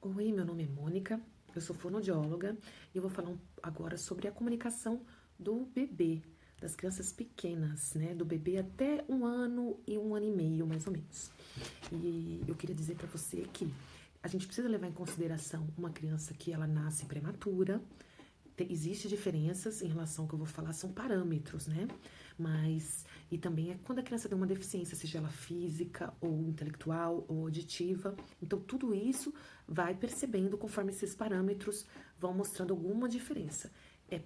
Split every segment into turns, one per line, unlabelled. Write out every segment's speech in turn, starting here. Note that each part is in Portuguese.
Oi, meu nome é Mônica, eu sou fonoaudióloga e eu vou falar agora sobre a comunicação do bebê, das crianças pequenas, né? Do bebê até 1 ano e 1 ano e meio, mais ou menos. E eu queria dizer para você que a gente precisa levar em consideração uma criança que ela nasce prematura. Existem diferenças em relação ao que eu vou falar, são parâmetros, né? Mas, e também é quando a criança tem uma deficiência, seja ela física, ou intelectual, ou auditiva. Então, tudo isso vai percebendo conforme esses parâmetros vão mostrando alguma diferença.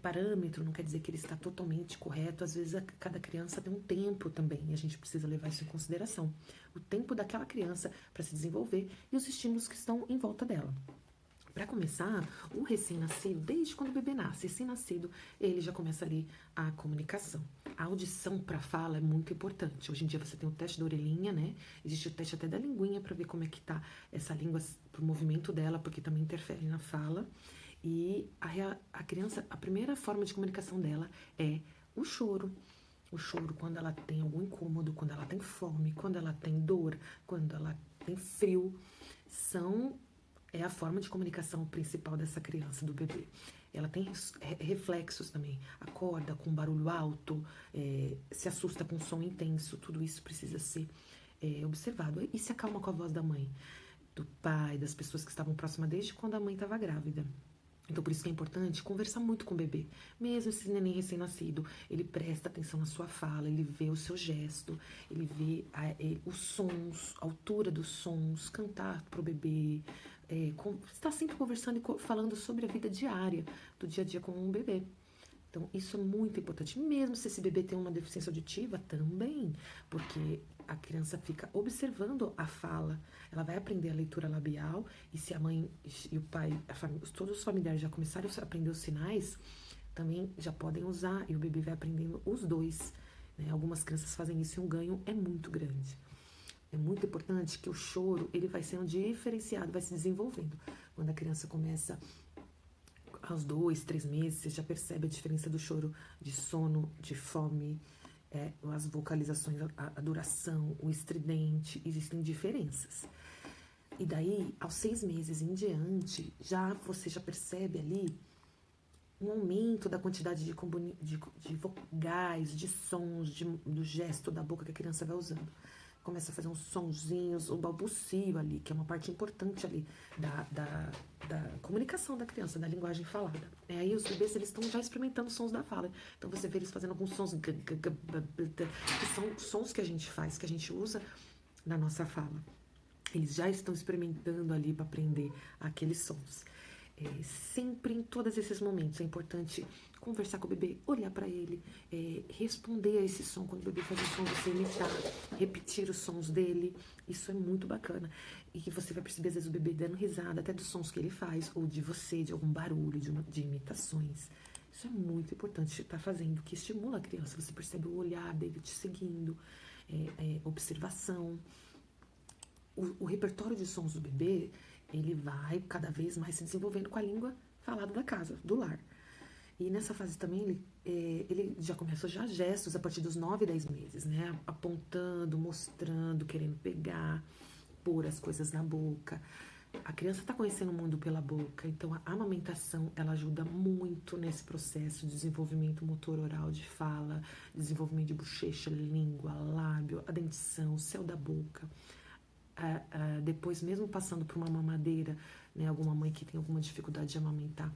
Parâmetro não quer dizer que ele está totalmente correto, às vezes cada criança tem um tempo também, e a gente precisa levar isso em consideração. O tempo daquela criança para se desenvolver e os estímulos que estão em volta dela. Para começar, o recém-nascido, desde quando o bebê nasce, recém-nascido, ele já começa ali a comunicação. A audição para fala é muito importante. Hoje em dia você tem o teste da orelhinha, né? Existe o teste até da linguinha para ver como é que tá essa língua, pro movimento dela, porque também interfere na fala. E a criança, a primeira forma de comunicação dela é o choro. O choro quando ela tem algum incômodo, quando ela tem fome, quando ela tem dor, quando ela tem frio, é a forma de comunicação principal dessa criança, do bebê. Ela tem reflexos também, acorda com barulho alto, se assusta com som intenso, tudo isso precisa ser observado. E se acalma com a voz da mãe, do pai, das pessoas que estavam próximas desde quando a mãe estava grávida. Então, por isso que é importante conversar muito com o bebê. Mesmo esse neném recém-nascido, ele presta atenção na sua fala, ele vê o seu gesto, ele vê os sons, a altura dos sons, cantar pro bebê, estar sempre conversando e falando sobre a vida diária, do dia a dia com um bebê. Então, isso é muito importante, mesmo se esse bebê tem uma deficiência auditiva também, porque a criança fica observando a fala, ela vai aprender a leitura labial, e se a mãe e o pai, todos os familiares já começaram a aprender os sinais, também já podem usar, e o bebê vai aprendendo os dois, né? Algumas crianças fazem isso e um ganho é muito grande. É muito importante que o choro, ele vai sendo diferenciado, vai se desenvolvendo. Quando a criança começa aos 2, 3 meses, você já percebe a diferença do choro de sono, de fome, as vocalizações, a duração, o estridente, existem diferenças. E daí, aos 6 meses em diante, você já percebe ali um aumento da quantidade de vogais, de sons, do gesto da boca que a criança vai usando. Começa a fazer uns sonzinhos, o balbucio ali, que é uma parte importante ali da comunicação da criança, da linguagem falada. Aí os bebês, eles estão já experimentando os sons da fala. Então você vê eles fazendo alguns sons, que são sons que a gente faz, que a gente usa na nossa fala. Eles já estão experimentando ali para aprender aqueles sons. Sempre em todos esses momentos é importante conversar com o bebê, olhar para ele, responder a esse som. Quando o bebê faz um som, você imitar, repetir os sons dele. Isso é muito bacana. E que você vai perceber, às vezes, o bebê dando risada, até dos sons que ele faz, ou de você, de algum barulho, de imitações. Isso é muito importante estar fazendo, que estimula a criança. Você percebe o olhar dele te seguindo, observação. O repertório de sons do bebê, ele vai cada vez mais se desenvolvendo com a língua falada da casa, do lar. E nessa fase também, ele já começa já gestos a partir dos 9, 10 meses, né? Apontando, mostrando, querendo pegar, pôr as coisas na boca. A criança está conhecendo o mundo pela boca, então a amamentação, ela ajuda muito nesse processo de desenvolvimento motor oral de fala, desenvolvimento de bochecha, língua, lábio, a dentição, o céu da boca. Depois, mesmo passando por uma mamadeira, né, alguma mãe que tem alguma dificuldade de amamentar,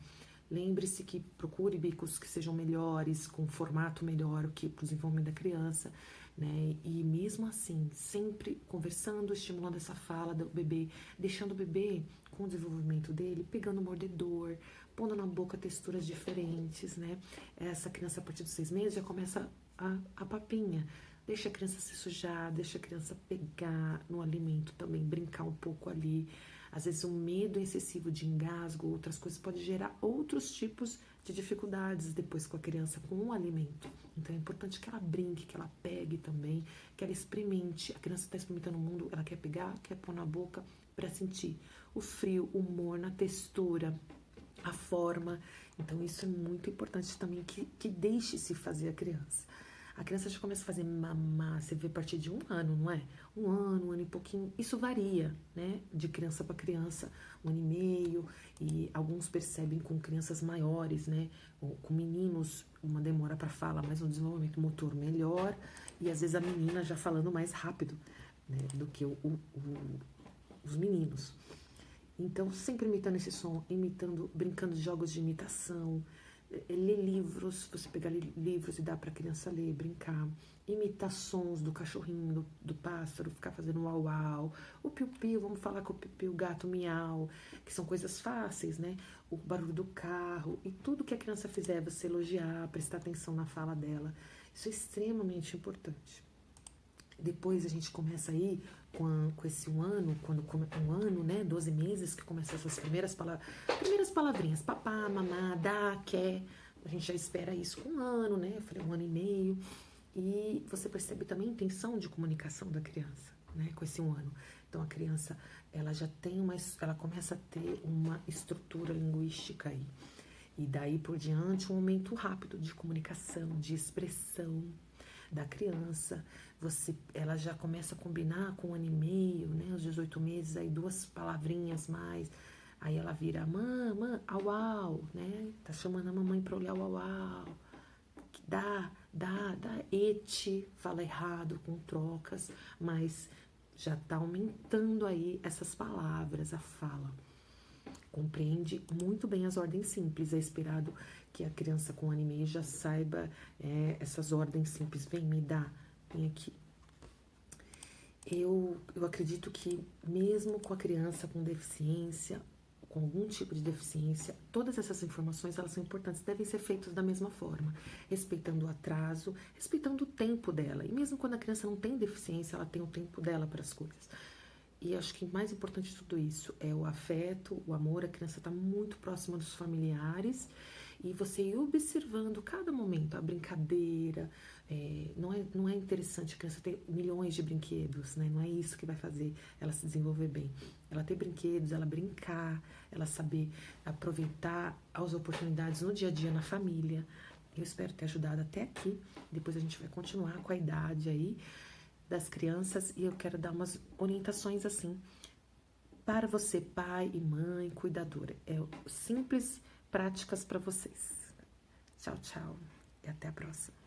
lembre-se que procure bicos que sejam melhores, com formato melhor que para o desenvolvimento da criança, né? E mesmo assim, sempre conversando, estimulando essa fala do bebê, deixando o bebê com o desenvolvimento dele, pegando o mordedor, pondo na boca texturas diferentes, né? Essa criança, a partir dos 6 meses, já começa a papinha. Deixa a criança se sujar, deixa a criança pegar no alimento também, brincar um pouco ali. Às vezes um medo excessivo de engasgo, outras coisas, pode gerar outros tipos de dificuldades depois com a criança, com o alimento. Então é importante que ela brinque, que ela pegue também, que ela experimente. A criança está experimentando o mundo, ela quer pegar, quer pôr na boca para sentir o frio, o humor, na textura, a forma. Então isso é muito importante também, que deixe-se fazer a criança. A criança já começa a fazer mamar, você vê a partir de 1 ano, não é? 1 ano e pouquinho. Isso varia, né? De criança para criança, 1 ano e meio. E alguns percebem com crianças maiores, né? Ou com meninos, uma demora para fala, mas um desenvolvimento motor melhor. E às vezes a menina já falando mais rápido, né? Do que os meninos. Então, sempre imitando esse som, imitando, brincando de jogos de imitação, ler livros, você pegar livros e dar para a criança ler, brincar, imitar sons do cachorrinho, do pássaro, ficar fazendo uau uau, o piu-piu, vamos falar com o piu-piu, gato miau, que são coisas fáceis, né? O barulho do carro, e tudo que a criança fizer, você elogiar, prestar atenção na fala dela, isso é extremamente importante. Depois a gente começa aí com esse 1 ano, quando 1 ano, né, 12 meses, que começam essas primeiras palavrinhas, papá, mamá, dá, quer, a gente já espera isso com 1 ano, né, eu falei 1 ano e meio, e você percebe também a intenção de comunicação da criança, né, com esse 1 ano. Então a criança, ela já tem ela começa a ter uma estrutura linguística aí, e daí por diante um aumento rápido de comunicação, de expressão da criança, ela já começa a combinar com 1 ano e meio, né, aos 18 meses, aí 2 palavrinhas mais, aí ela vira mamã, au au, né, tá chamando a mamãe pra olhar o au au, dá, ete, fala errado com trocas, mas já tá aumentando aí essas palavras, a fala. Compreende muito bem as ordens simples. É esperado que a criança com 1 ano e meio já saiba essas ordens simples. Vem, me dá, vem aqui. Eu acredito que mesmo com a criança com deficiência, com algum tipo de deficiência, todas essas informações, elas são importantes, devem ser feitas da mesma forma, respeitando o atraso, respeitando o tempo dela. E mesmo quando a criança não tem deficiência, ela tem o tempo dela para as coisas. E acho que mais importante de tudo isso é o afeto, o amor. A criança está muito próxima dos familiares e você ir observando cada momento, a brincadeira. Não é interessante a criança ter milhões de brinquedos, né? Não é isso que vai fazer ela se desenvolver bem. Ela ter brinquedos, ela brincar, ela saber aproveitar as oportunidades no dia a dia, na família. Eu espero ter ajudado até aqui. Depois a gente vai continuar com a idade aí das crianças e eu quero dar umas orientações assim para você, pai e mãe, cuidadora. Simples, práticas para vocês. Tchau, tchau e até a próxima.